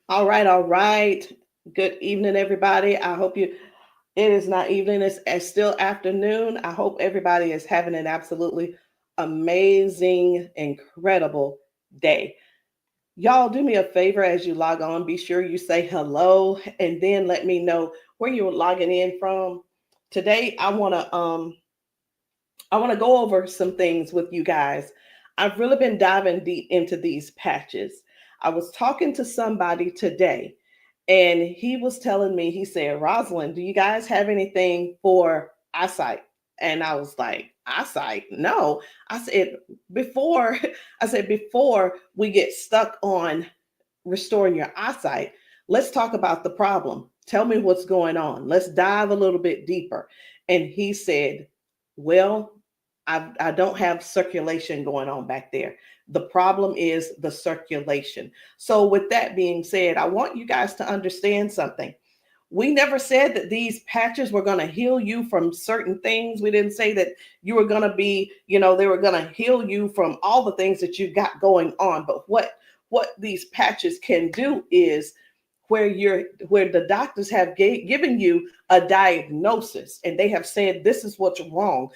All right, all right. Good evening, everybody. I hope it is not evening, it's still afternoon. I hope everybody is having an absolutely amazing, incredible day. Y'all, do me a favor as you log on. Be sure you say hello and then let me know where you're logging in from. Today, I want to go over some things with you guys. I've really been diving deep into these patches. I was talking to somebody today, and he was telling me, he said, Rosalind, do you guys have anything for eyesight? And I was like, eyesight? No. I said, before, before we get stuck on restoring your eyesight, let's talk about the problem. Tell me what's going on. Let's dive a little bit deeper. And he said, well, I don't have circulation going on back there. The problem is the circulation. So, with that being said, I want you guys to understand something. We never said that these patches were going to heal you from certain things. We didn't say that you were going to be, they were going to heal you from all the things that you got going on. But what these patches can do is where the doctors have given you a diagnosis and they have said this is what's wrong,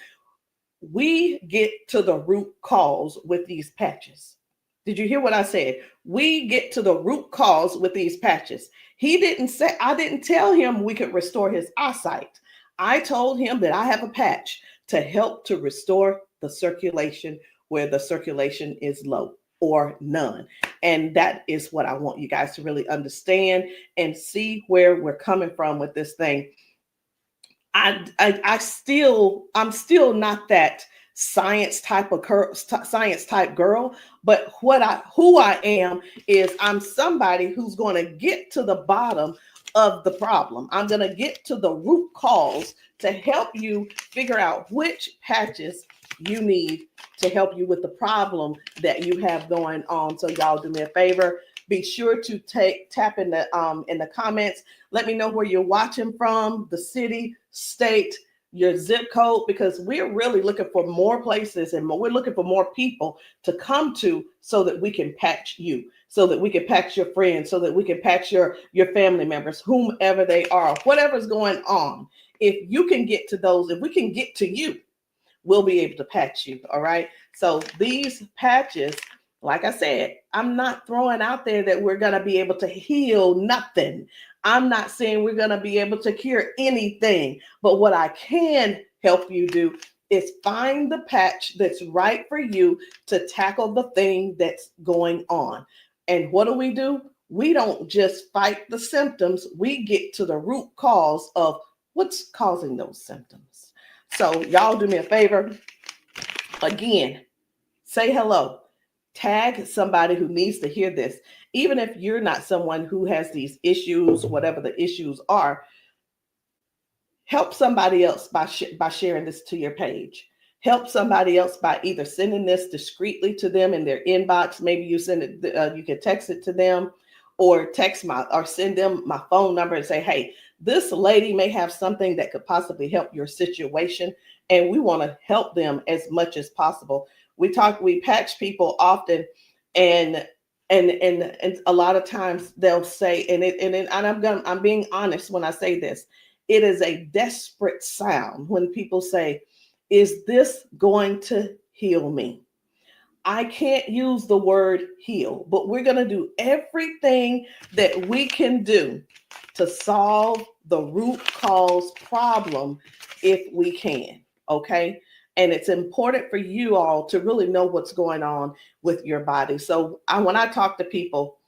we get to the root cause with these patches. Did you hear what I said? We get to the root cause with these patches. He didn't say, I didn't tell him we could restore his eyesight. I told him that I have a patch to help to restore the circulation where the circulation is low or none. And that is what I want you guys to really understand and see where we're coming from with this thing. I'm still not that science type girl, but who I am is I'm somebody who's going to get to the bottom of the problem. I'm going to get to the root cause to help you figure out which patches you need to help you with the problem that you have going on. So y'all do me a favor. Be sure to tap in the comments. Let me know where you're watching from, the city, state, your zip code, because we're really looking for more places and we're looking for more people to come to so that we can patch you, so that we can patch your friends, so that we can patch your family members, whomever they are, whatever's going on. If you can get to those, if we can get to you, we'll be able to patch you. All right. So these patches, like I said, I'm not throwing out there that we're going to be able to heal nothing. I'm not saying we're going to be able to cure anything. But what I can help you do is find the patch that's right for you to tackle the thing that's going on. And what do? We don't just fight the symptoms, we get to the root cause of what's causing those symptoms. So, y'all do me a favor. Again, say hello. Tag somebody who needs to hear this. Even if you're not someone who has these issues, whatever the issues are, help somebody else by sharing this to your page. Help somebody else by either sending this discreetly to them in their inbox. Maybe you send it, you can text it to them, or send them my phone number and say, hey, this lady may have something that could possibly help your situation, and we want to help them as much as possible. We patch people often, and a lot of times they'll say, I'm being honest when I say this, it is a desperate sound when people say, is this going to heal me? I can't use the word heal, but we're going to do everything that we can do to solve the root cause problem if we can. Okay. And it's important for you all to really know what's going on with your body. So when I talk to people,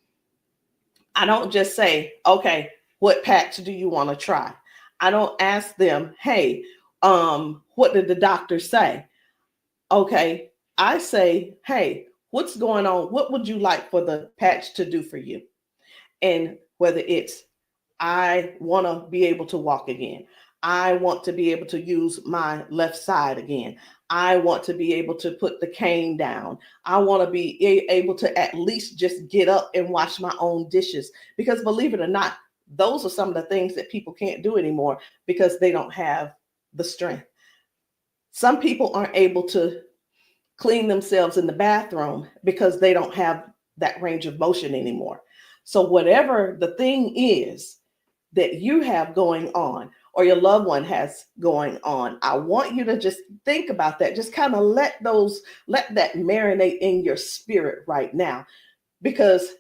I don't just say, okay, what patch do you want to try? I don't ask them, hey, what did the doctor say? Okay, I say, hey, what's going on? What would you like for the patch to do for you? And whether it's, I want to be able to walk again. I want to be able to use my left side again. I want to be able to put the cane down. I want to be able to at least just get up and wash my own dishes. Because believe it or not, those are some of the things that people can't do anymore because they don't have the strength. Some people aren't able to clean themselves in the bathroom because they don't have that range of motion anymore. So whatever the thing is that you have going on or your loved one has going on, I want you to just think about that. Just kind of let that marinate in your spirit right now. Because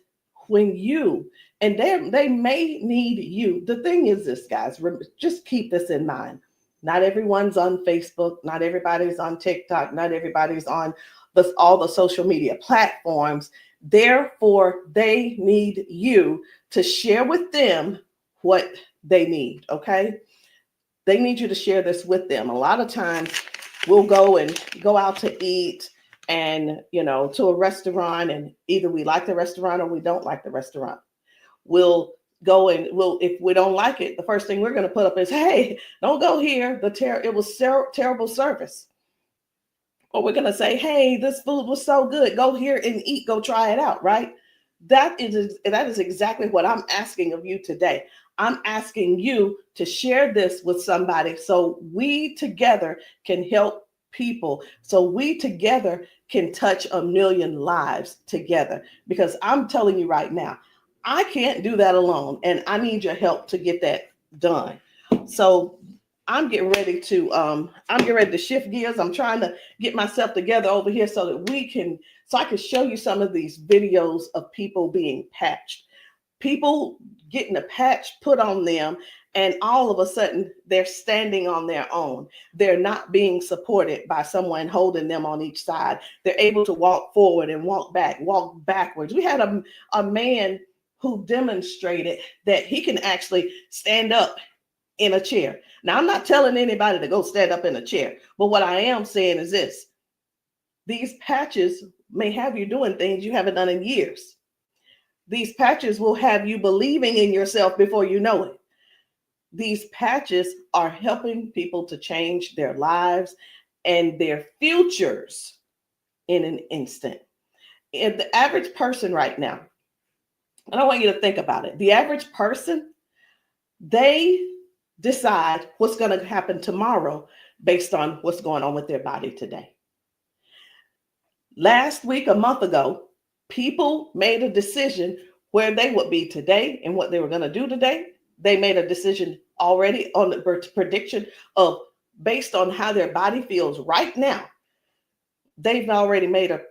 when you, and they may need you. The thing is this, guys, just keep this in mind. Not everyone's on Facebook, not everybody's on TikTok, not everybody's on all the social media platforms. Therefore, they need you to share with them what they need, okay? They need you to share this with them. A lot of times we'll go out to eat and, to a restaurant, and either we like the restaurant or we don't like the restaurant. We'll go and if we don't like it, the first thing we're going to put up is, hey, don't go here. It was terrible service. Or we're going to say, hey, this food was so good. Go here and eat. Go try it out, right? That is exactly what I'm asking of you today. I'm asking you to share this with somebody so we together can help people, so we together can touch 1 million lives together. Because I'm telling you right now, I can't do that alone, and I need your help to get that done. So I'm getting ready to shift gears. I'm trying to get myself together over here so that I can show you some of these videos of people being patched, people getting a patch put on them, and all of a sudden they're standing on their own. They're not being supported by someone holding them on each side. They're able to walk forward and walk backwards. We had a man who demonstrated that he can actually stand up in a chair. Now, I'm not telling anybody to go stand up in a chair, but what I am saying is this: these patches may have you doing things you haven't done in years. These patches will have you believing in yourself before you know it. These patches are helping people to change their lives and their futures in an instant. And the average person right now, and I want you to think about it. The average person, they decide what's going to happen tomorrow based on what's going on with their body today. Last week, a month ago, people made a decision where they would be today and what they were going to do today. They made a decision already on the prediction of, based on how their body feels right now. They've already made a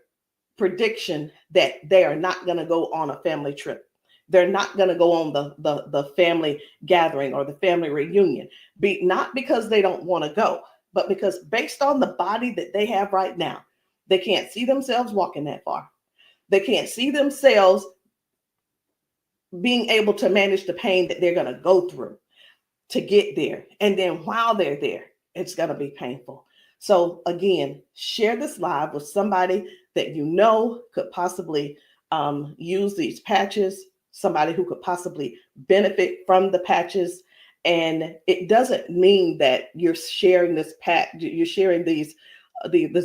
prediction that they are not going to go on a family trip. They're not going to go on the family gathering or the family reunion. Not because they don't want to go, but because based on the body that they have right now, they can't see themselves walking that far. They can't see themselves being able to manage the pain that they're going to go through to get there. And then while they're there, it's going to be painful. So again, share this live with somebody that you know could possibly use these patches, somebody who could possibly benefit from the patches. And it doesn't mean that you're sharing this you're sharing this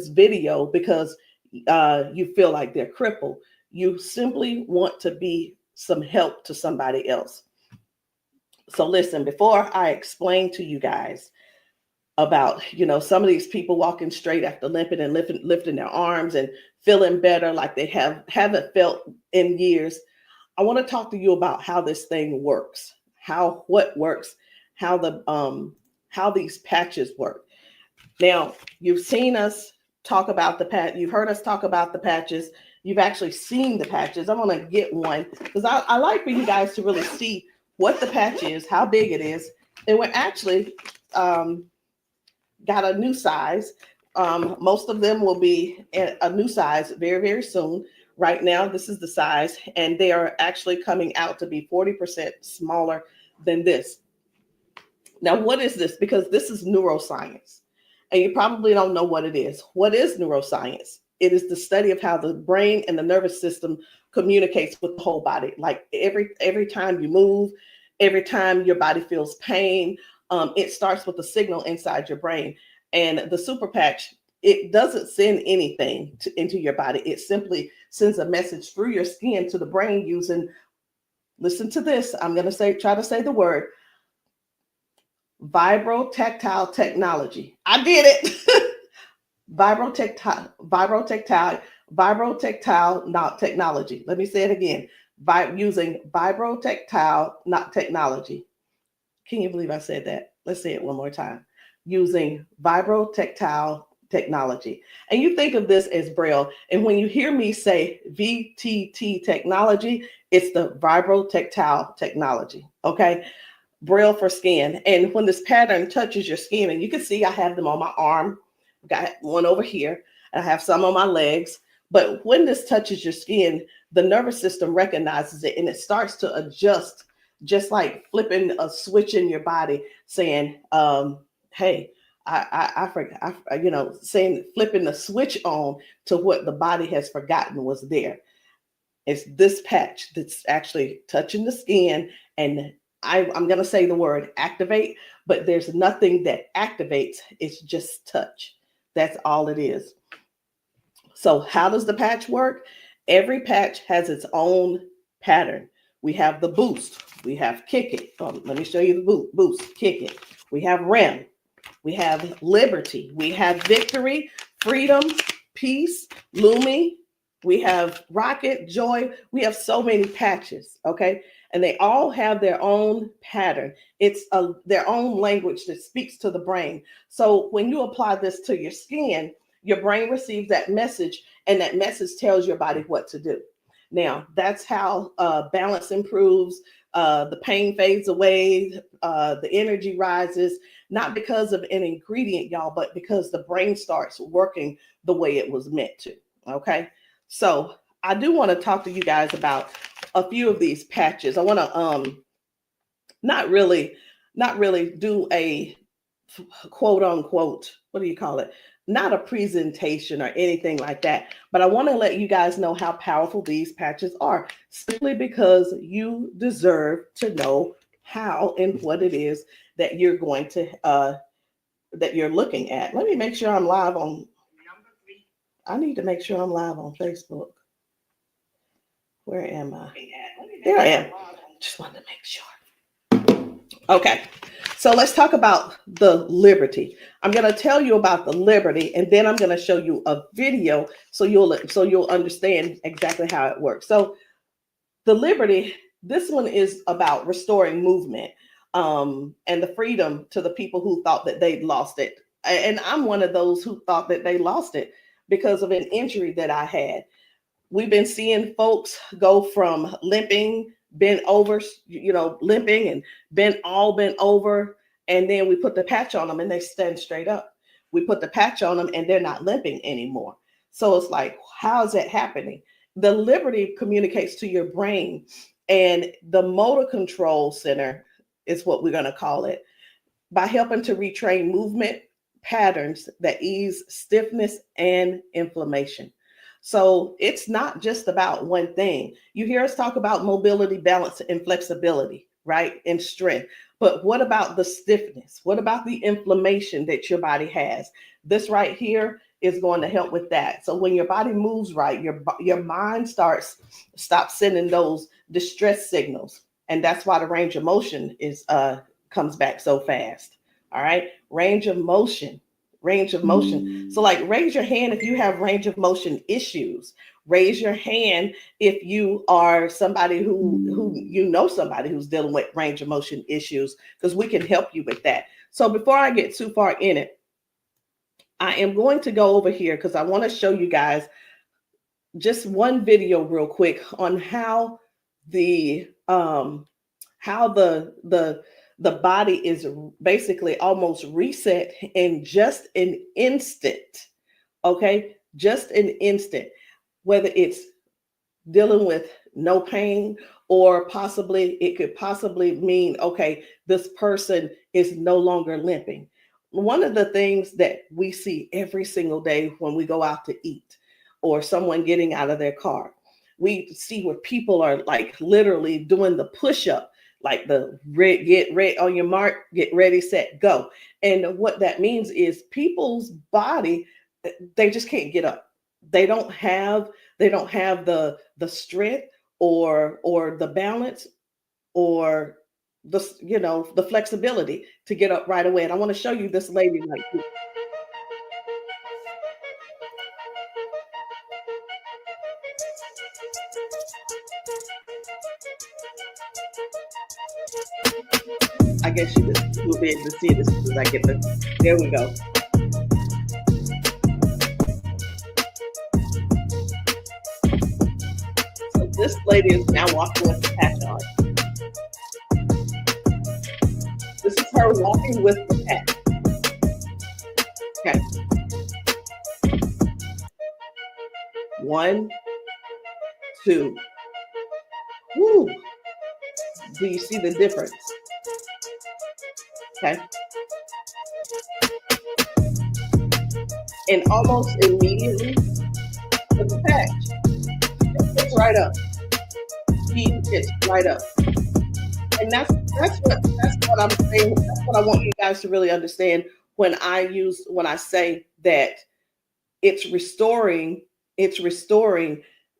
video because you feel like they're crippled. You simply want to be some help to somebody else. So listen, before I explain to you guys about, some of these people walking straight after limping and lifting their arms and feeling better like they haven't felt in years, I want to talk to you about how this thing works, what works, how these patches work. Now, you've seen us talk about you've heard us talk about the patches. You've actually seen the patches. I'm going to get one because I like for you guys to really see what the patch is, how big it is. And we're actually got a new size. Most of them will be a new size very, very soon. Right now, this is the size, and they are actually coming out to be 40% smaller than this. Now, what is this? Because this is neuroscience, and you probably don't know what it is. What is neuroscience? It is the study of how the brain and the nervous system communicates with the whole body. Like every time you move, every time your body feels pain, it starts with a signal inside your brain. And the super patch, it doesn't send anything into your body. It simply sends a message through your skin to the brain using, listen to this, I'm going to try to say the word, vibrotactile technology. I did it. Vibrotactile technology. Let me say it again. using vibrotactile not technology. Can you believe I said that? Let's say it one more time. Using vibrotactile technology. And you think of this as Braille. And when you hear me say VTT technology, it's the vibrotactile technology. Okay. Braille for skin. And when this pattern touches your skin, and you can see I have them on my arm, got one over here, and I have some on my legs. But when this touches your skin, the nervous system recognizes it and it starts to adjust, just like flipping a switch in your body, saying, hey, I forgot, saying, flipping the switch on to what the body has forgotten was there. It's this patch that's actually touching the skin, and I'm going to say the word activate, but there's nothing that activates. It's just touch. That's all it is. So how does the patch work? Every patch has its own pattern. We have the boost. We have kick it. Let me show you the boost, kick it. We have REM. We have liberty. We have victory, freedom, peace, Lumi. We have rocket, joy. We have so many patches, okay? And they all have their own pattern. It's their own language that speaks to the brain. So when you apply this to your skin, your brain receives that message, and that message tells your body what to do. Now, that's how balance improves, the pain fades away, the energy rises, not because of an ingredient, y'all, but because the brain starts working the way it was meant to, okay? So I do want to talk to you guys about a few of these patches. I want to not really do a quote unquote, what do you call it? Not a presentation or anything like that, but I want to let you guys know how powerful these patches are, simply because you deserve to know how and what it is that you're going to that you're looking at. Let me make sure I'm live on. I need to make sure I'm live on Facebook. Where am I? There I am. Just wanted to make sure. Okay. So let's talk about the liberty. I'm going to tell you about the liberty, and then I'm going to show you a video so you'll understand exactly how it works. So the liberty, this one is about restoring movement and the freedom to the people who thought that they'd lost it. And I'm one of those who thought that they lost it because of an injury that I had. We've been seeing folks go from limping, bent over, limping and bent over. And then we put the patch on them and they stand straight up. We put the patch on them and they're not limping anymore. So it's like, how is that happening? The liberty communicates to your brain, and the motor control center is what we're going to call it, by helping to retrain movement patterns that ease stiffness and inflammation. So it's not just about one thing. You hear us talk about mobility, balance, and flexibility, right? And strength. But what about the stiffness? What about the inflammation that your body has? This right here is going to help with that. So when your body moves right, your mind stops sending those distress signals. And that's why the range of motion comes back so fast. All right. Range of motion. So like, raise your hand if you have range of motion issues. Raise your hand if you are somebody who somebody who's dealing with range of motion issues, because we can help you with that. So before I get too far in it, I am going to go over here because I want to show you guys just one video real quick on how the body is basically almost reset in just an instant. Okay, just an instant. Whether it's dealing with no pain, or it could possibly mean, okay, this person is no longer limping. One of the things that we see every single day when we go out to eat, or someone getting out of their car, we see where people are like literally doing the push-up, like the get ready on your mark, get ready, set, go. And what that means is people's body, they just can't get up. They don't have the strength or the balance or the flexibility to get up right away. And I want to show you this lady right here. I guess you will be able to see it as soon as I get the. There we go. So this lady is now walking with the patch on. This is her walking with the patch. Okay. 1, 2. Woo. Do you see the difference? Okay. And almost immediately, with the patch, it's right up. It's right up. And that's what I'm saying. That's what I want you guys to really understand when I say that it's restoring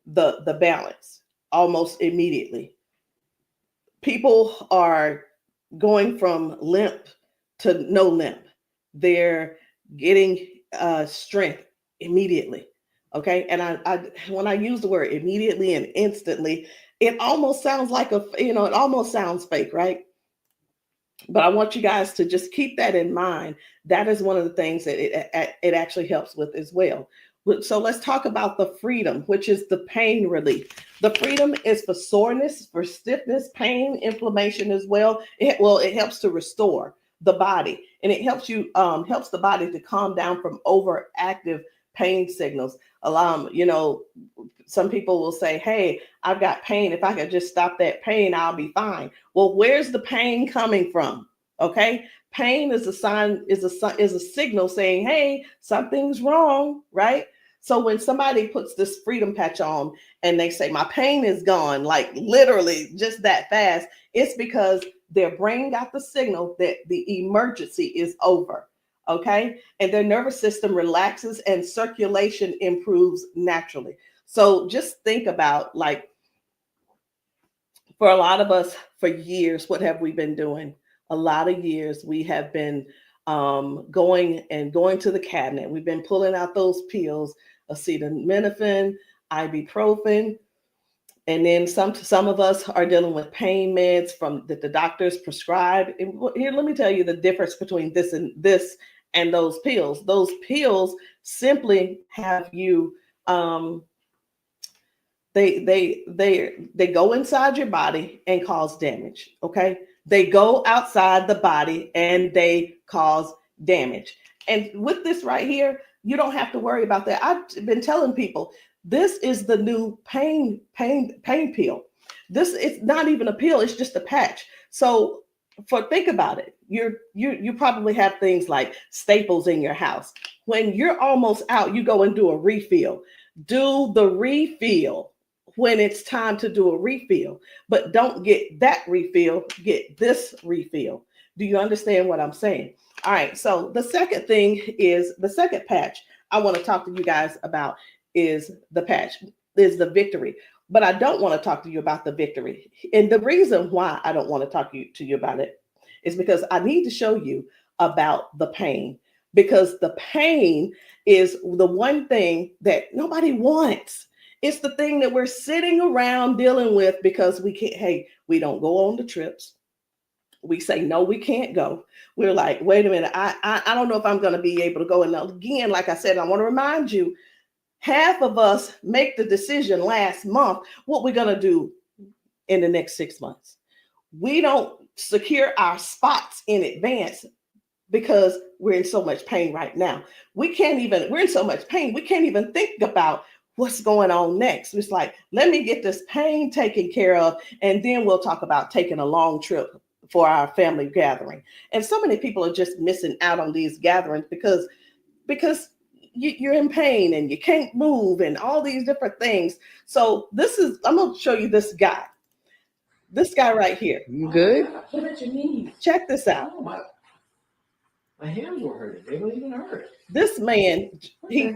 the balance almost immediately. People are going from limp to no limp. They're getting strength immediately. Okay. And I when I use the word immediately and instantly, it almost sounds like it almost sounds fake, right? But I want you guys to just keep that in mind. That is one of the things that it actually helps with as well. So let's talk about the freedom, which is the pain relief. The freedom is for soreness, for stiffness, pain, inflammation as well. It helps to restore the body, and it helps the body to calm down from overactive pain signals. Some people will say, "Hey, I've got pain. If I could just stop that pain, I'll be fine." Well, where's the pain coming from? Okay. Pain is a sign, is a signal saying, "Hey, something's wrong," right? So when somebody puts this freedom patch on and they say, "My pain is gone," like literally just that fast, it's because their brain got the signal that the emergency is over. Okay. And their nervous system relaxes and circulation improves naturally. So just think about, like, for a lot of us, for years, what have we been doing? A lot of years we have been going to the cabinet. We've been pulling out those pills, acetaminophen, ibuprofen, and then some of us are dealing with pain meds that the doctors prescribe. And here, let me tell you the difference between this and those pills. Those pills simply have you they go inside your body and cause damage. Okay. They go outside the body and they cause damage. And with this right here, you don't have to worry about that. I've been telling people, this is the new pain pill. This is not even a pill, it's just a patch. So think about it. You probably have things like staples in your house. When you're almost out, you go and do a refill. Do the refill when it's time to do a refill, but don't get that refill, get this refill. Do you understand what I'm saying? All right. So the second patch I want to talk to you guys about is the victory. But I don't want to talk to you about the victory. And the reason why I don't want to talk to you about it is because I need to show you about the pain, because the pain is the one thing that nobody wants. It's the thing that we're sitting around dealing with because we don't go on the trips. We say, no, we can't go. We're like, wait a minute, I don't know if I'm going to be able to go. And again, like I said, I want to remind you, half of us make the decision last month what we're going to do in the next 6 months. We don't secure our spots in advance because we're in so much pain right now. We're in so much pain, we can't even think about what's going on next. It's like, let me get this pain taken care of, and then we'll talk about taking a long trip for our family gathering. And so many people are just missing out on these gatherings because you're in pain and you can't move and all these different things. So I'm going to show you this guy right here. You good? What about your knees? Check this out. Oh, my hands were hurting. They don't even hurt. This man, he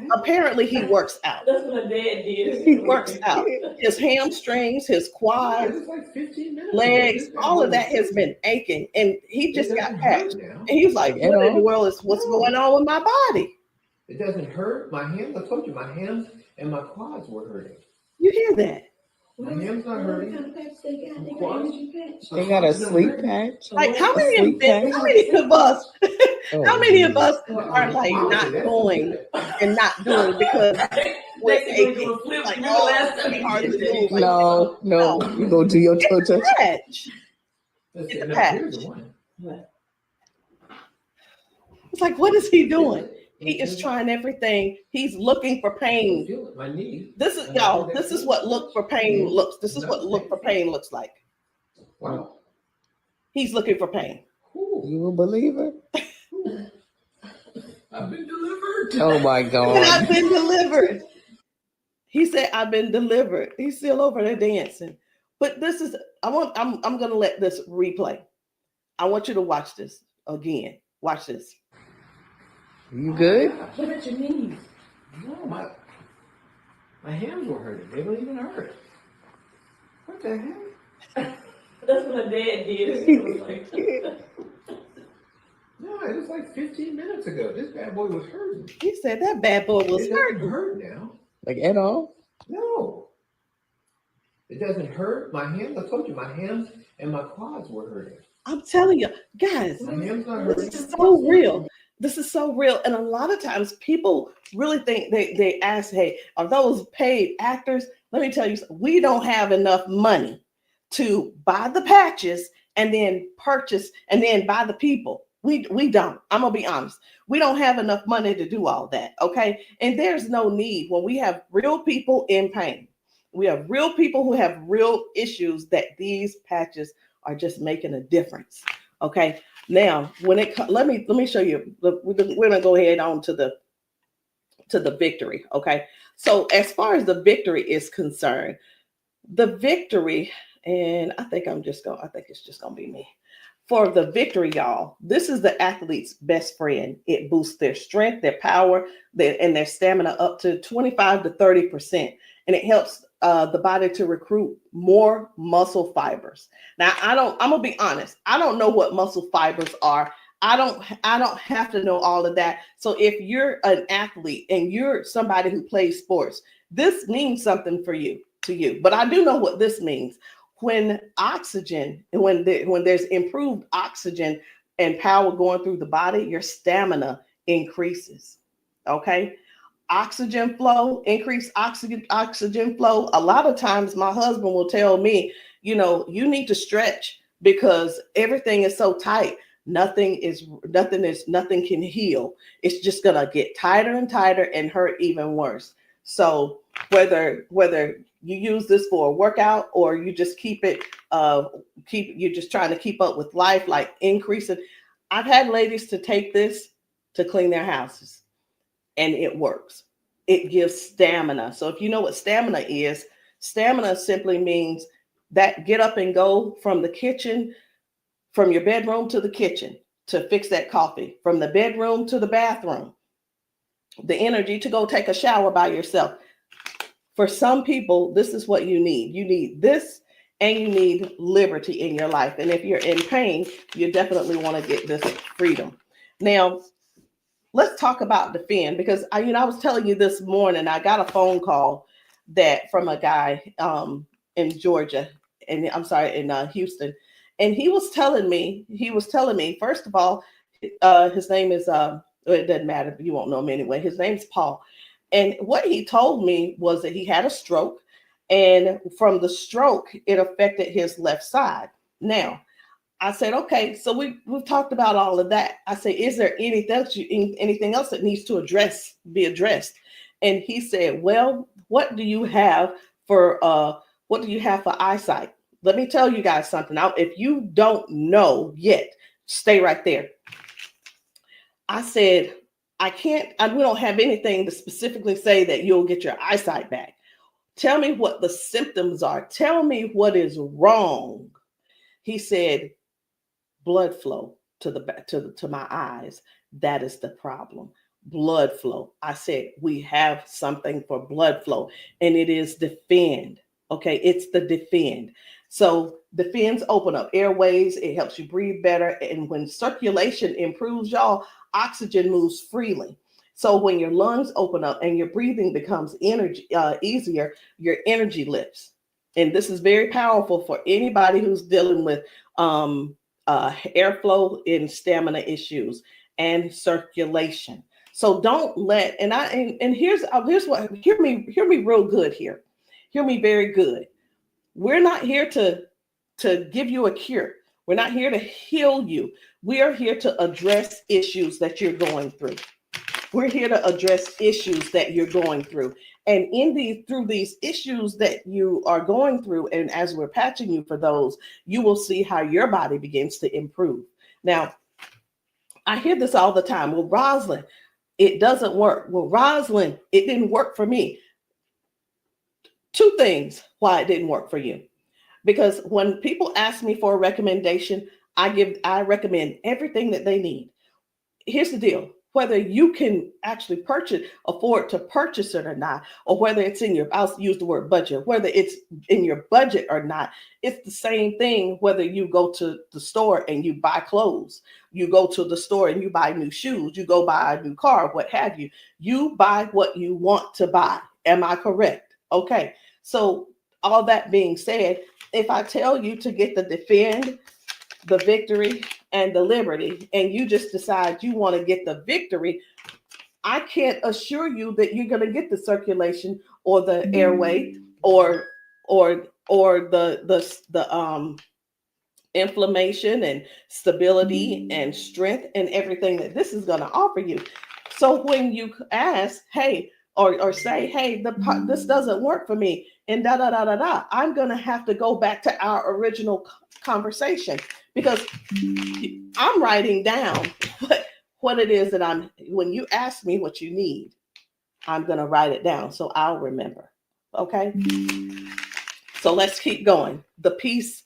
works out. That's what my dad did. He works out. His hamstrings, his quads, like 15 minutes legs, all of that has been aching. And he just got patched. And he was like, what in the world is what's going on with my body? It doesn't hurt. My hands, I told you, my hands and my quads were hurting. You hear that? My hand's not hurting. They got a sleep patch. Like how A many sleep patch? how many of us Oh, how many of us Well, are like not going and not doing because we're aching? Like, oh, it's gonna be hard to move. Like, no, no. you go do your toe touch. patch. Let's It's see, a no, patch. here's the one. It's like, what is he doing? He is trying everything. He's looking for pain. Feel it, my knee. This is y'all. This is what look for pain looks. This is what look for pain looks like. Wow. He's looking for pain. You a believer? I've been delivered. Oh my And God. I've been delivered. He said, "I've been delivered." He's still over there dancing. But this is. I'm gonna let this replay. I want you to watch this again. Watch this. You good? What about your knees? No, my hands were hurting. They don't even hurt. What the heck? That's what my dad did. It was like, No, it was like 15 minutes ago. This bad boy was hurting. He said that bad boy was It hurt. doesn't hurt now. Like at all? No. It doesn't hurt. My hands, I told you, my hands and my quads were hurting. I'm telling you, guys, My hands not hurting. this is so real. This is so real. And a lot of times people really think they ask, hey, are those paid actors? Let me tell you, we don't have enough money to buy the patches and then purchase and then buy the people. We don't. I'm gonna be honest. We don't have enough money to do all that. Okay. And there's no need when we have real people in pain. We have real people who have real issues that these patches are just making a difference. Okay. Now, when it let me show you. We're gonna go ahead on to the victory. Okay. So as far as the victory is concerned, the victory, and I think it's just gonna be me. For the victory, y'all, this is the athlete's best friend. It boosts their strength, their power, and their stamina up to 25 to 30%. And it helps the body to recruit more muscle fibers. Now, I'm gonna be honest. I don't know what muscle fibers are. I don't have to know all of that. So if you're an athlete and you're somebody who plays sports, this means something to you. But I do know what this means. When there's improved oxygen and power going through the body, your stamina increases. Okay. Oxygen flow, increased oxygen flow. A lot of times my husband will tell me, you need to stretch because everything is so tight. Nothing can heal. It's just gonna get tighter and tighter and hurt even worse. So whether you use this for a workout or you just you're just trying to keep up with life, like increasing. I've had ladies to take this to clean their houses and it works. It gives stamina. So if you know what stamina simply means that get up and go from the kitchen, from your bedroom to the kitchen to fix that coffee, from the bedroom to the bathroom, the energy to go take a shower by yourself. For some people, this is what you need. You need this and you need liberty in your life. And if you're in pain, you definitely want to get this freedom. Now, let's talk about defend because I was telling you this morning, I got a phone call from a guy in Georgia, and I'm sorry, in Houston. And he was telling me, first of all, his name is, it doesn't matter, you won't know him anyway. His name's Paul. And what he told me was that he had a stroke, and from the stroke, it affected his left side. Now, I said, okay, so we've talked about all of that. I said, is there anything else that needs to be addressed? And he said, well, what do you have for eyesight? Let me tell you guys something. Now, if you don't know yet, stay right there. I said, we don't have anything to specifically say that you'll get your eyesight back. Tell me what the symptoms are. Tell me what is wrong. He said, blood flow to my eyes. That is the problem. Blood flow. I said, we have something for blood flow, and it is defend. Okay, it's the defend. So defends open up airways. It helps you breathe better. And when circulation improves, y'all, oxygen moves freely. So when your lungs open up and your breathing becomes easier, your energy lifts. and this is very powerful for anybody who's dealing with airflow and stamina issues and circulation. So don't let, and here's what, hear me real good here. Hear me very good. We're not here to give you a cure. We're not here to heal you. We are here to address issues that you're going through. We're here to address issues that you're going through. And through these issues that you are going through, and as we're patching you for those, you will see how your body begins to improve. Now, I hear this all the time. Well, Rosalind, it doesn't work. Well, Rosalind, it didn't work for me. Two things why it didn't work for you. Because when people ask me for a recommendation, I recommend everything that they need. Here's the deal. Whether you can actually afford to purchase it or not, or whether it's I'll use the word budget, whether it's in your budget or not, it's the same thing whether you go to the store and you buy clothes, you go to the store and you buy new shoes, you go buy a new car, what have you. You buy what you want to buy. Am I correct? Okay. So all that being said, if I tell you to get the Defend, the Victory, and the Liberty, and you just decide you want to get the Victory, I can't assure you that you're going to get the circulation or the airway or the inflammation and stability and strength and everything that this is going to offer you. So when you ask, hey, or say, hey, this doesn't work for me, and I'm going to have to go back to our original conversation, because I'm writing down what it is that when you ask me what you need, I'm going to write it down so I'll remember. Okay. So let's keep going. The peace,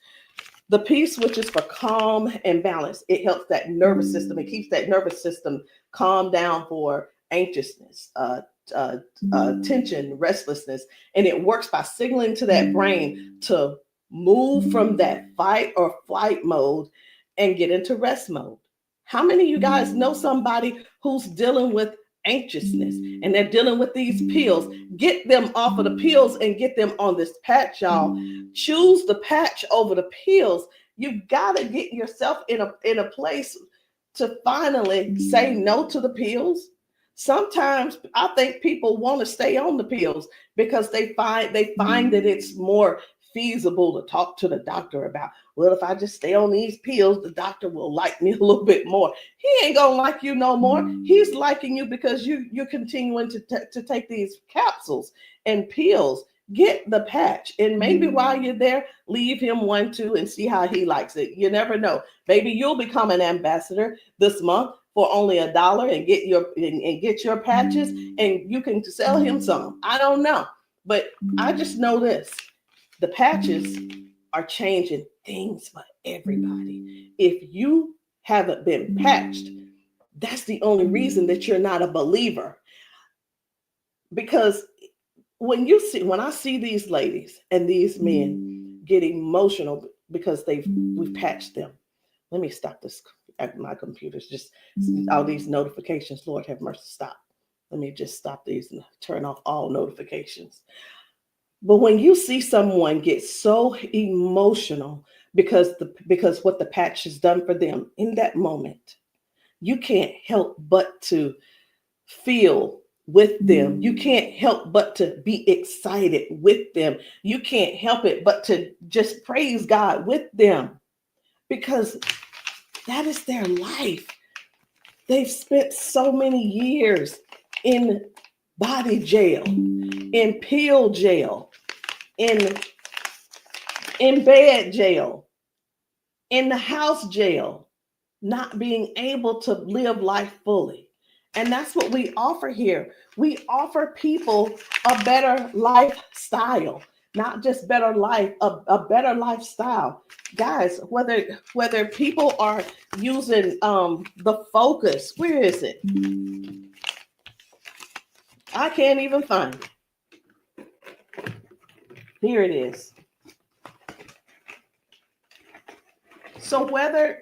which is for calm and balance. It helps that nervous system. It keeps that nervous system calm down for anxiousness, tension, restlessness. And it works by signaling to that brain to move from that fight or flight mode and get into rest mode. How many of you guys know somebody who's dealing with anxiousness and they're dealing with these pills? Get them off of the pills and get them on this patch, y'all. Choose the patch over the pills. You got to get yourself in a place to finally say no to the pills. Sometimes I think people want to stay on the pills because they find that it's more feasible to talk to the doctor about, well, if I just stay on these pills, the doctor will like me a little bit more. He ain't gonna like you no more. He's liking you because you're continuing to take these capsules and pills. Get the patch, and maybe while you're there, leave him one too and see how he likes it. You never know. Maybe you'll become an ambassador this month for only $1 and get your patches, and you can sell him some. I don't know, but I just know this. The patches are changing things for everybody. If you haven't been patched, that's the only reason that you're not a believer. Because when I see these ladies and these men get emotional because we've patched them. Let me stop this. My computer's just all these notifications. Lord have mercy, stop. Let me just stop these and turn off all notifications. But when you see someone get so emotional because what the patch has done for them in that moment, you can't help but to feel with them. You can't help but to be excited with them. You can't help it but to just praise God with them, because that is their life. They've spent so many years in body jail, in pill jail, in bed jail, in the house jail, not being able to live life fully. And that's what we offer here. We offer people a better lifestyle, not just better life, a better lifestyle. Guys, whether people are using the Focus, where is it? I can't even find it. Here it is. So whether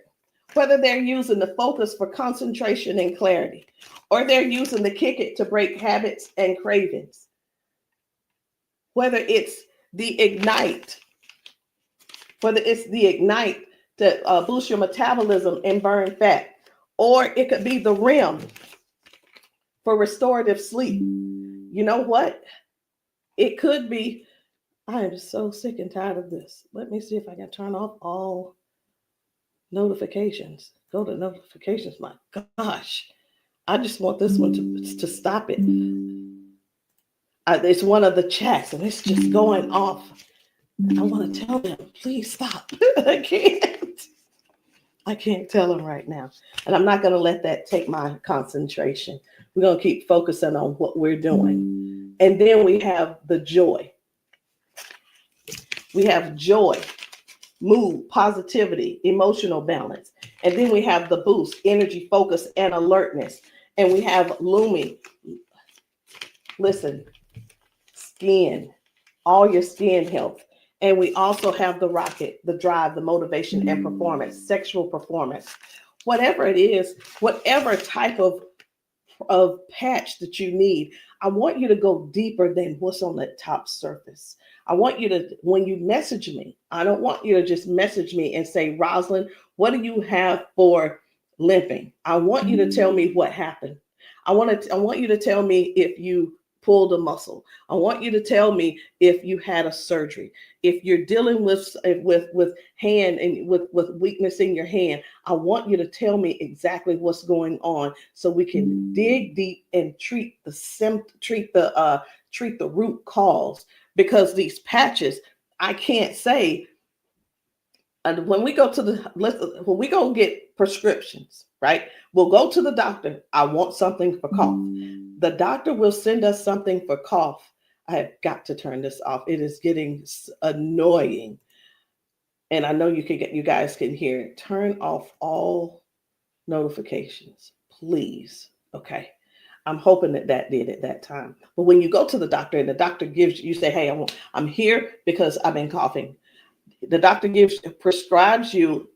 they're using the Focus for concentration and clarity, or they're using the Kick It to break habits and cravings, whether it's the Ignite. It's the Ignite to boost your metabolism and burn fat. Or it could be the REM for restorative sleep. You know what? It could be, I am so sick and tired of this. Let me see if I can turn off all notifications. Go to notifications. My gosh. I just want this one to stop it. It's one of the chats and it's just going off. I want to tell them, please stop. I can't tell them right now. And I'm not going to let that take my concentration. We're going to keep focusing on what we're doing. And then we have the joy. We have joy, mood, positivity, emotional balance. And then we have the boost, energy, focus, and alertness. And we have Lumi. Listen, skin, all your skin health. And we also have the rocket, the drive, the motivation and performance, sexual performance. Whatever it is, whatever type of patch that you need, I want you to go deeper than what's on the top surface. I want you to, when you message me, I don't want you to just message me and say, Rosalind, what do you have for limping? I want you to tell me what happened. I want you to tell me if you pulled a muscle. I want you to tell me if you had a surgery. If you're dealing with hand and with weakness in your hand, I want you to tell me exactly what's going on so we can dig deep and treat the root cause. Because these patches, I can't say. And when we go get prescriptions, right? We'll go to the doctor. I want something for cough. The doctor will send us something for cough. I have got to turn this off. It is getting annoying. And I know you guys can hear it. Turn off all notifications, please. Okay. I'm hoping that did at that time. But when you go to the doctor and the doctor gives you say, hey, I'm here because I've been coughing. The doctor prescribes you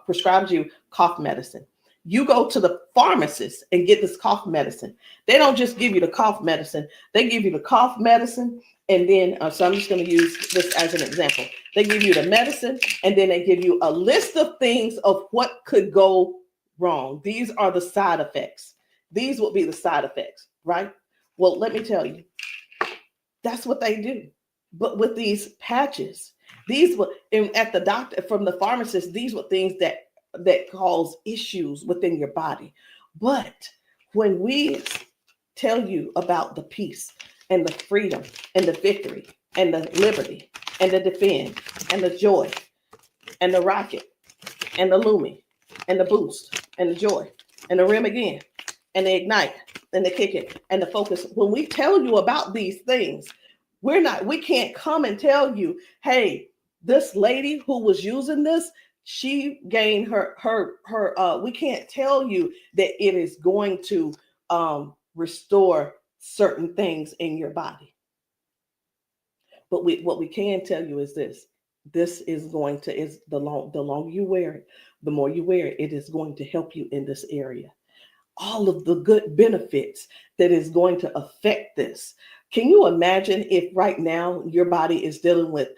prescribes you cough medicine. You go to the pharmacist and get this cough medicine. They don't just give you the cough medicine. They give you the cough medicine. And then, so I'm just going to use this as an example. They give you the medicine and then they give you a list of things of what could go wrong. These are the side effects. These will be the side effects, right? Well, let me tell you, that's what they do. But with these patches, these were at the doctor, from the pharmacist, these were things that cause issues within your body. But when we tell you about the peace and the freedom and the victory and the liberty and the defend and the joy and the rocket and the Lumi and the boost and the joy and the REM again and the ignite and the kick it and the focus, when we tell you about these things, we can't come and tell you, hey, this lady who was using this, she gained we can't tell you that it is going to restore certain things in your body. But what we can tell you is this is going to, the longer you wear it, the more you wear it, it is going to help you in this area. All of the good benefits that is going to affect this. Can you imagine if right now your body is dealing with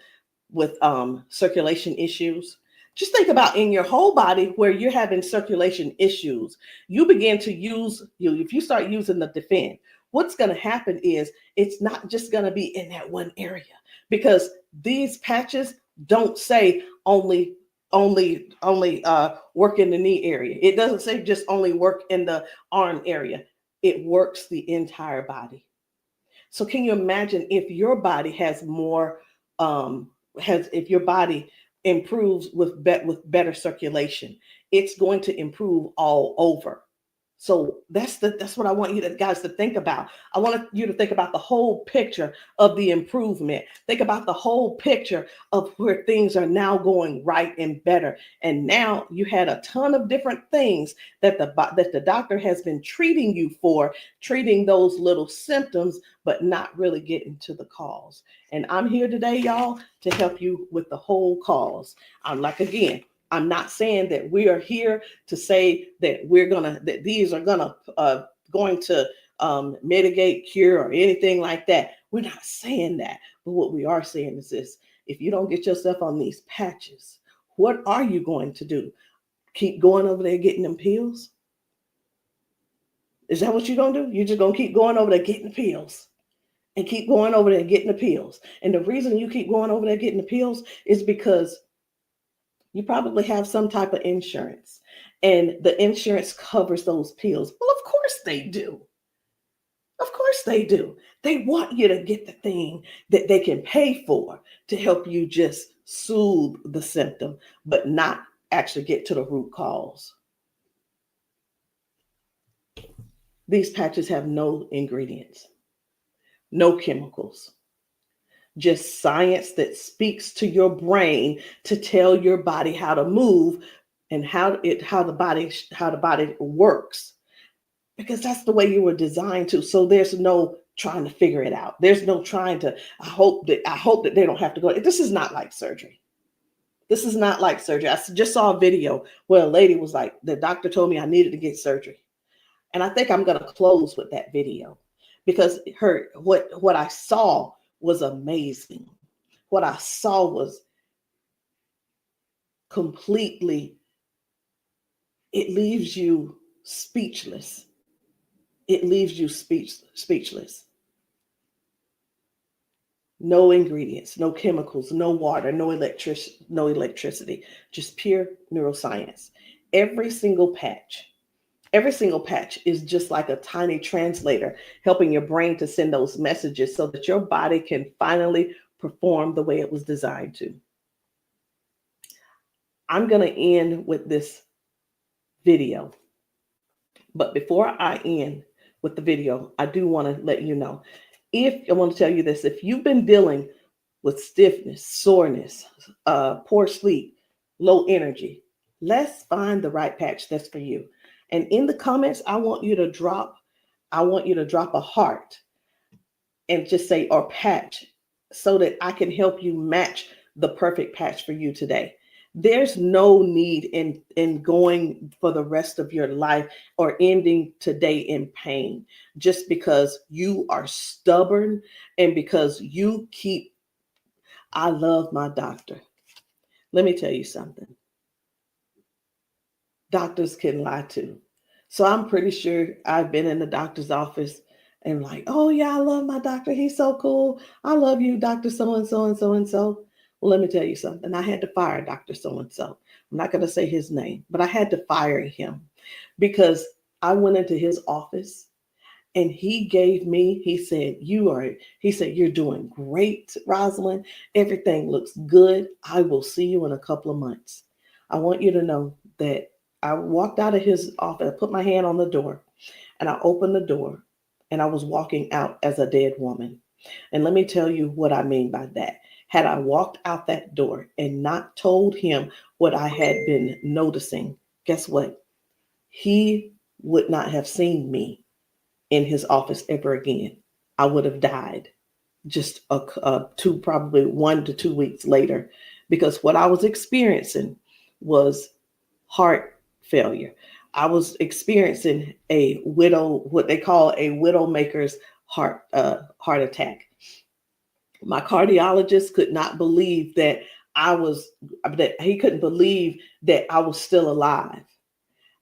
circulation issues? Just think about in your whole body where you're having circulation issues. You begin to if you start using the Defend, what's going to happen is it's not just going to be in that one area, because these patches don't say only work in the knee area. It doesn't say just only work in the arm area. It works the entire body. So can you imagine if your body has more, if your body improves with better circulation, it's going to improve all over. So that's what I want you guys to think about. I want you to think about the whole picture of the improvement. Think about the whole picture of where things are now going right and better. And now you had a ton of different things that the doctor has been treating you for, treating those little symptoms, but not really getting to the cause. And I'm here today, y'all, to help you with the whole cause. I'm not saying that we are here to say that that these are going to mitigate, cure, or anything like that. We're not saying that, But what we are saying is this: if you don't get yourself on these patches, what are you going to do? Keep going over there getting them pills? Is that what you're going to do? You're just going to keep going over there getting the pills and keep going over there getting the pills. And the reason you keep going over there getting the pills is because you probably have some type of insurance, and the insurance covers those pills. Well, of course they do. Of course they do. They want you to get the thing that they can pay for to help you just soothe the symptom, but not actually get to the root cause. These patches have no ingredients, no chemicals, just science that speaks to your brain to tell your body how to move and how the body works, because that's the way you were designed to. So there's no trying to figure it out. There's no trying to, I hope that they don't have to go. This is not like surgery. This is not like surgery. I just saw a video where a lady was like, the doctor told me I needed to get surgery. And I think I'm going to close with that video, because what I saw was amazing. What I saw was completely, it leaves you speechless. It leaves you speechless. No ingredients, no chemicals, no water, no electricity, just pure neuroscience. Every single patch is just like a tiny translator, helping your brain to send those messages so that your body can finally perform the way it was designed to. I'm going to end with this video. But before I end with the video, I do want to let you know, I want to tell you this: if you've been dealing with stiffness, soreness, poor sleep, low energy, let's find the right patch that's for you. And in the comments, I want you to drop a heart and just say, or patch, so that I can help you match the perfect patch for you today. There's no need in going for the rest of your life or ending today in pain just because you are stubborn and because you keep, I love my doctor. Let me tell you something. Doctors can lie too. So I'm pretty sure I've been in the doctor's office and like, oh yeah, I love my doctor. He's so cool. I love you, Dr. So-and-so and so-and-so. Well, let me tell you something. I had to fire Dr. So-and-so. I'm not going to say his name, but I had to fire him because I went into his office and he said, you're doing great, Rosalind. Everything looks good. I will see you in a couple of months. I want you to know that I walked out of his office, I put my hand on the door and I opened the door and I was walking out as a dead woman. And let me tell you what I mean by that. Had I walked out that door and not told him what I had been noticing, guess what? He would not have seen me in his office ever again. I would have died just probably 1 to 2 weeks later, because what I was experiencing was heart failure. I was experiencing what they call a widowmaker's heart attack. My cardiologist could not believe that he couldn't believe that I was still alive.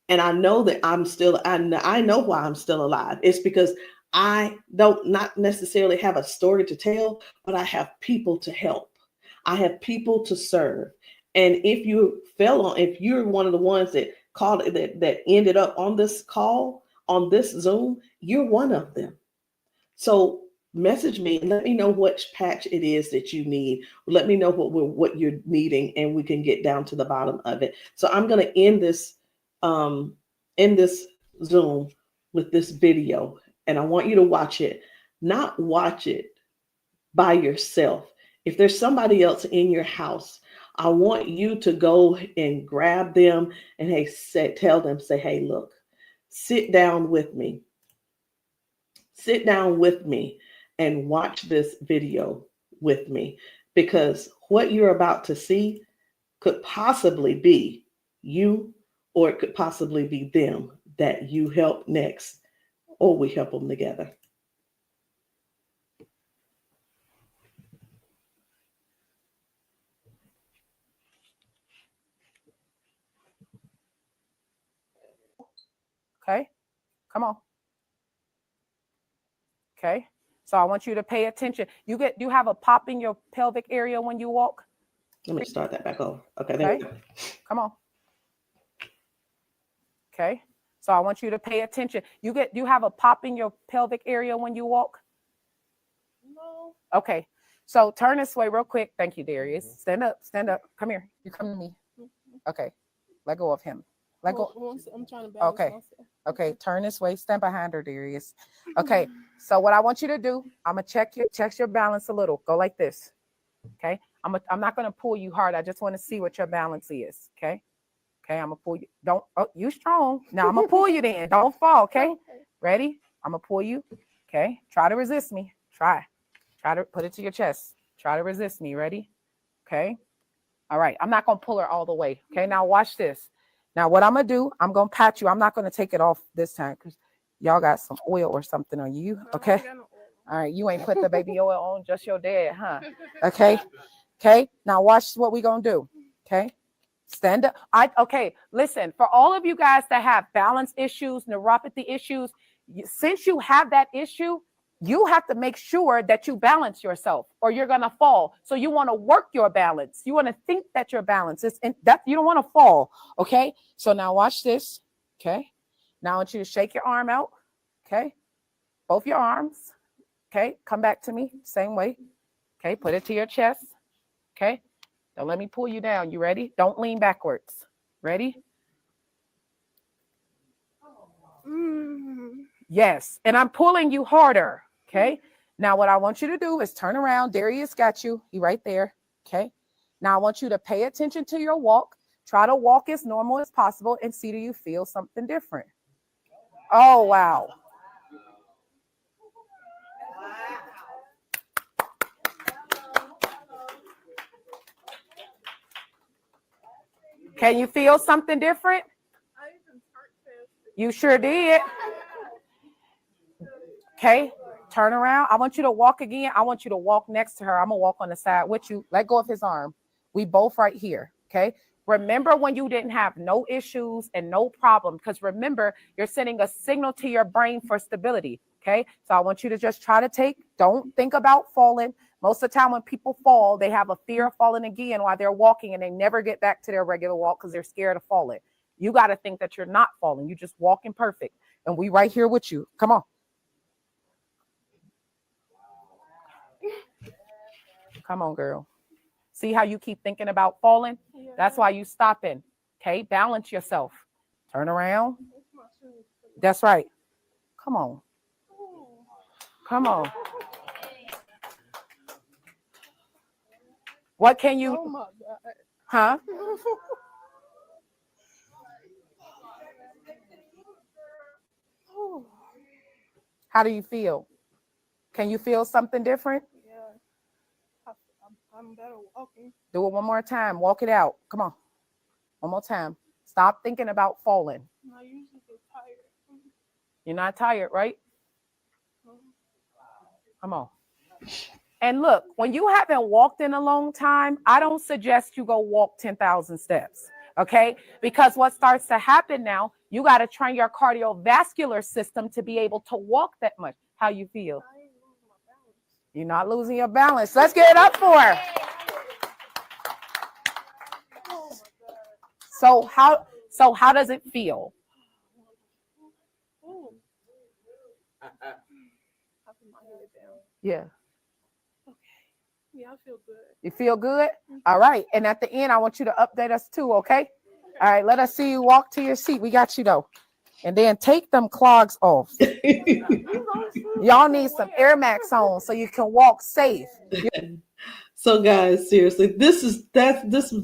And I know that I know why I'm still alive. It's because I don't not necessarily have a story to tell, but I have people to help. I have people to serve. And if you're one of the ones that called that ended up on this call, on this Zoom, you're one of them. So message me and let me know which patch it is that you need. Let me know what you're needing, and we can get down to the bottom of it. So I'm going to end this Zoom with this video, and I want you to watch it. Not watch it by yourself. If there's somebody else in your house, I want you to go and grab them and tell them, hey, look, sit down with me. Sit down with me and watch this video with me, because what you're about to see could possibly be you, or it could possibly be them that you help next, or we help them together. Okay, come on. Okay, so I want you to pay attention. You have a pop in your pelvic area when you walk. Let me start that back over. Okay, there we go. Come on. Okay, so I want you to pay attention. You have a pop in your pelvic area when you walk. No. Okay, so turn this way real quick. Thank you, Darius. Stand up. Stand up. Come here. You come to me. Okay, let go of him. Let go. I'm trying to balance Okay. myself. Okay, turn this way. Stand behind her, Darius. Okay, so what I want you to do, I'm gonna check your balance a little. Go like this. Okay, I'm not gonna pull you hard. I just want to see what your balance is. Okay, I'm gonna pull you. You strong. Now I'm gonna pull you. Then don't fall. Okay, ready? I'm gonna pull you. Okay, try to resist me. Try to put it to your chest. Try to resist me. Ready? Okay. All right. I'm not gonna pull her all the way. Okay. Now watch this. Now, what I'm going to do, I'm going to pat you. I'm not going to take it off this time because y'all got some oil or something on you. Okay. All right. You ain't put the baby oil on, just your dad, huh? Okay. Okay. Now, watch what we're going to do. Okay. Stand up. Okay. Listen, for all of you guys that have balance issues, neuropathy issues, since you have that issue, you have to make sure that you balance yourself or you're going to fall. So you want to work your balance. You want to think that your balance is that you don't want to fall. Okay. So now watch this. Okay. Now I want you to shake your arm out. Okay. Both your arms. Okay. Come back to me. Same way. Okay. Put it to your chest. Okay. Don't let me pull you down. You ready? Don't lean backwards. Ready? Yes. And I'm pulling you harder. Okay. Now what I want you to do is turn around. Darius got you. He right there. Okay. Now I want you to pay attention to your walk. Try to walk as normal as possible and see, do you feel something different? Oh, wow. Can you feel something different? You sure did. Okay. Turn around. I want you to walk again. I want you to walk next to her. I'm going to walk on the side with you. Let go of his arm. We both right here. Okay. Remember when you didn't have no issues and no problem, because remember, you're sending a signal to your brain for stability. Okay. So I want you to just try to don't think about falling. Most of the time when people fall, they have a fear of falling again while they're walking and they never get back to their regular walk because they're scared of falling. You got to think that you're not falling. You're just walking perfect. And we right here with you. Come on. Come on, girl. See how you keep thinking about falling? Yeah. That's why you stopping. Okay, balance yourself. Turn around. That's right. Come on. Come on. What can you? Oh my God. Huh? How do you feel? Can you feel something different? I'm better walking. Do it one more time. Walk it out. Come on. One more time. Stop thinking about falling. I usually get tired. You're not tired, right? Come on. And look, when you haven't walked in a long time, I don't suggest you go walk 10,000 steps. Okay? Because what starts to happen now, you got to train your cardiovascular system to be able to walk that much. How you feel? You're not losing your balance. Let's get it up for her. So how does it feel? Yeah. Okay. Yeah, I feel good. You feel good? All right. And at the end, I want you to update us too, okay? All right. Let us see you walk to your seat. We got you though. And then take them clogs off. Y'all need some Air Max on so you can walk safe. So guys, seriously, this is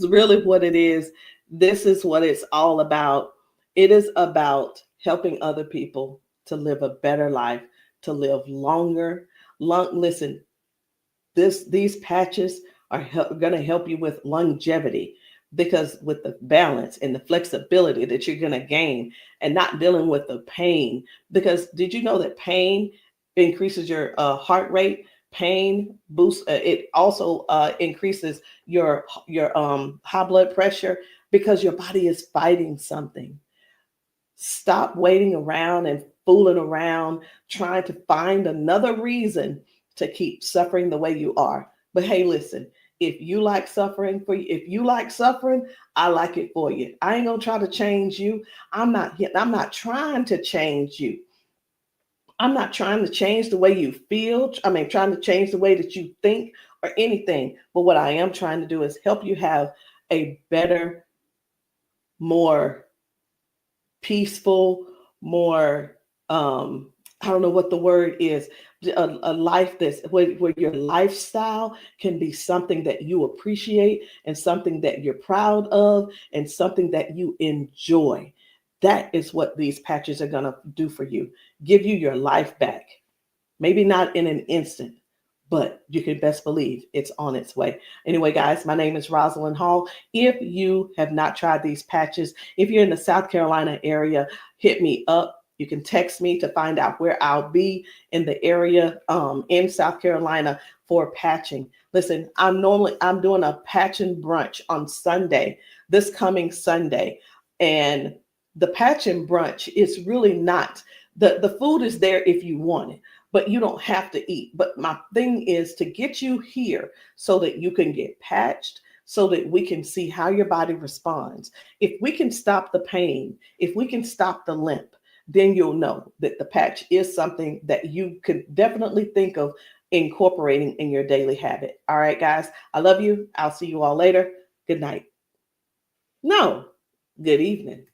really what it is. This is what it's all about. It is about helping other people to live a better life, to live longer. Listen, these patches are going to help you with longevity, because with the balance and the flexibility that you're going to gain and not dealing with the pain. Because did you know that pain increases your heart rate? Pain boosts. It also increases your high blood pressure because your body is fighting something. Stop waiting around and fooling around, trying to find another reason to keep suffering the way you are. But hey, listen, if you like suffering if you like suffering, I like it for you. I ain't gonna try to change you. I'm not trying to change you. I'm not trying to change the way you feel. Trying to change the way that you think or anything. But what I am trying to do is help you have a better, more peaceful, more, I don't know what the word is, a life that's where your lifestyle can be something that you appreciate and something that you're proud of and something that you enjoy. That is what these patches are going to do for you. Give you your life back. Maybe not in an instant, but you can best believe it's on its way. Anyway, guys, my name is Rosalind Hall. If you have not tried these patches, if you're in the South Carolina area, hit me up. You can text me to find out where I'll be in the area in South Carolina for patching. Listen, I'm doing a patching brunch on Sunday, this coming Sunday. And the patching brunch is really not, the food is there if you want it, but you don't have to eat. But my thing is to get you here so that you can get patched, so that we can see how your body responds. If we can stop the pain, if we can stop the limp, then you'll know that the patch is something that you could definitely think of incorporating in your daily habit. All right, guys, I love you. I'll see you all later. Good night. No, good evening.